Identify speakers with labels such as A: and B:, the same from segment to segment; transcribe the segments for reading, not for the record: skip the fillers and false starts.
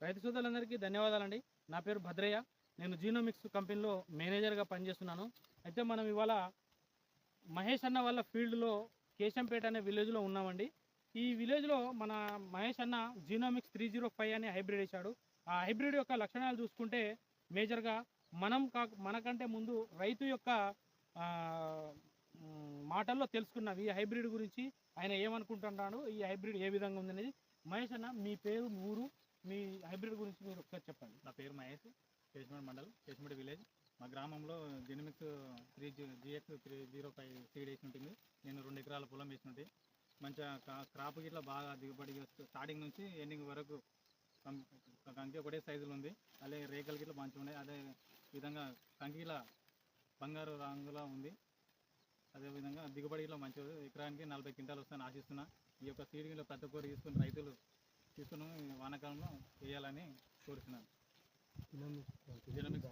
A: రైతు సోదరులందరికీ ధన్యవాదాలండి. నా పేరు భద్రయ్య. నేను జీనోమిక్స్ కంపెనీలో మేనేజర్గా పనిచేస్తున్నాను. అయితే మనం ఇవాళ మహేష్ అన్న వాళ్ళ ఫీల్డ్లో కేశంపేట అనే విలేజ్లో ఉన్నామండి. ఈ విలేజ్లో మన మహేష్ అన్న జీనోమిక్స్ 305 అనే హైబ్రిడ్ వేశాడు. ఆ హైబ్రిడ్ యొక్క లక్షణాలు చూసుకుంటే మేజర్గా మనకంటే ముందు రైతు యొక్క మాటల్లో తెలుసుకున్నాం ఈ హైబ్రిడ్ గురించి. ఆయన ఏమనుకుంటున్నాడు, ఈ హైబ్రిడ్ ఏ విధంగా ఉందనేది. మహేష్ అన్న, మీ పేరు, ఊరు, మీ హైబ్రిడ్ గురించి మీరు ఒకసారి చెప్పండి.
B: నా పేరు మహేష్, కేశంపేట మండలం, కేశంపేట విలేజ్. మా గ్రామంలో జీనోమిక్స్ GX 305 సీడ్ వేసి ఉంటుంది. నేను 2 ఎకరాల పొలం వేసినట్టు మంచిగా క్రాప్ గిట్లా బాగా దిగుబడి స్టార్టింగ్ నుంచి ఎండింగ్ వరకు కంకి ఒకటే సైజులో ఉంది. అలాగే రేఖలు గిట్లా మంచిగా ఉన్నాయి. అదే విధంగా కంకిలా బంగారు రంగులా ఉంది. అదేవిధంగా దిగుబడి గిట్లా మంచిగా ఎకరానికి 40 క్వింటాలు వస్తాయని ఆశిస్తున్నా. ఈ యొక్క సీడ్ గిట్లా ప్రతి ఒక్కరు తీసుకుని రైతులు తీసుకుని వానాకాలంలో వేయాలని కోరుతున్నాను. జీనోమిక్స్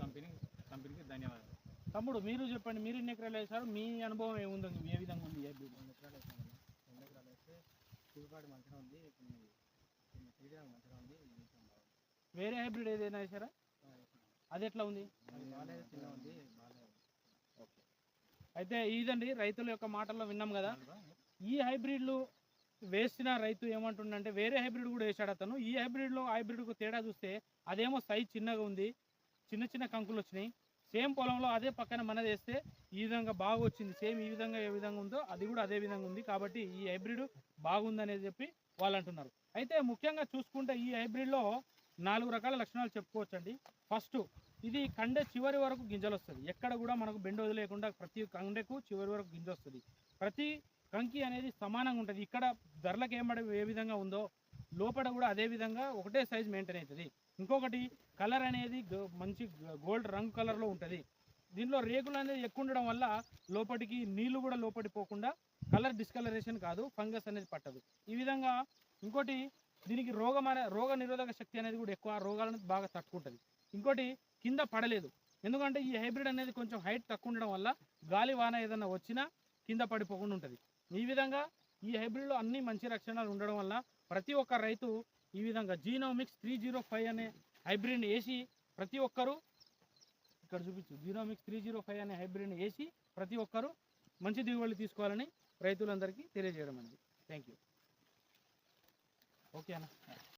B: కంపెనీకి ధన్యవాదాలు.
A: తమ్ముడు, మీరు చెప్పండి, మీరు ఎన్ని ఎకరాలు వేశారు, మీ అనుభవం ఏముంది, ఏ విధంగా ఉంది?
B: 2 ఎకరాలు వేసాను. 2 ఎకరాలు వేస్తే దిగుబడి మంచిగా ఉంది, సీడ్ మంచిగా ఉంది.
A: వేరే హైబ్రిడ్ ఏదైనా వేసారా? అది ఎట్లా ఉంది?
B: బాగాలేదు, చిన్న ఉంది, బాగాలేదు.
A: ఓకే, అయితే ఇదండి రైతుల యొక్క మాటల్లో విన్నాం కదా. ఈ హైబ్రిడ్లు వేసిన రైతు ఏమంటుండంటే వేరే హైబ్రిడ్ కూడా వేసాడు అతను. ఈ హైబ్రిడ్కు తేడా చూస్తే అదేమో సైజ్ చిన్నగా ఉంది, చిన్న చిన్న కంకులు వచ్చినాయి. సేమ్ పొలంలో అదే పక్కన మనది వేస్తే ఈ విధంగా బాగా వచ్చింది. సేమ్ ఈ విధంగా ఏ విధంగా ఉందో అది కూడా అదే విధంగా ఉంది. కాబట్టి ఈ హైబ్రిడ్ బాగుందనేది చెప్పి వాళ్ళు అంటున్నారు. అయితే ముఖ్యంగా చూసుకుంటే ఈ హైబ్రిడ్లో 4 రకాల లక్షణాలు చెప్పుకోవచ్చండి. ఫస్ట్, ఇది కండె చివరి వరకు గింజలు వస్తుంది. ఎక్కడ కూడా మనకు బెండ వదిలేకుండా ప్రతి కండెకు చివరి వరకు గింజ వస్తుంది. ప్రతి కంకి అనేది సమానంగా ఉంటుంది. ఇక్కడ ధరలకు ఏ విధంగా ఉందో లోపల కూడా అదే విధంగా ఒకటే సైజ్ మెయింటైన్ అవుతుంది. ఇంకొకటి, కలర్ అనేది మంచి గోల్డ్ రంగు కలర్లో ఉంటుంది. దీనిలో రేకులు అనేది ఎక్కువ ఉండడం వల్ల లోపలికి నీళ్లు కూడా లోపలి పోకుండా కలర్ డిస్కలరేషన్ కాదు, ఫంగస్ అనేది పట్టదు. ఈ విధంగా ఇంకోటి, దీనికి రోగ నిరోధక శక్తి అనేది కూడా ఎక్కువ, రోగాలను బాగా తట్టుకుంటుంది. ఇంకోటి, కింద పడలేదు. ఎందుకంటే ఈ హైబ్రిడ్ అనేది కొంచెం హైట్ తక్కువ ఉండడం వల్ల గాలి వాన ఏదైనా వచ్చినా కింద పడిపోకుండా ఉంటుంది. ఈ విధంగా ఈ హైబ్రిడ్లో అన్ని మంచి లక్షణాలు ఉండడం వల్ల ప్రతి ఒక్క రైతు ఈ విధంగా జీనోమిక్స్ 305 అనే హైబ్రిడ్ని వేసి ప్రతి ఒక్కరూ, ఇక్కడ చూపించు, జీనోమిక్స్ 305 అనే హైబ్రిడ్ని వేసి ప్రతి ఒక్కరూ మంచి దిగుబడులు తీసుకోవాలని రైతులందరికీ తెలియజేయడం అనేది. Thank you. ఓకే అన్న.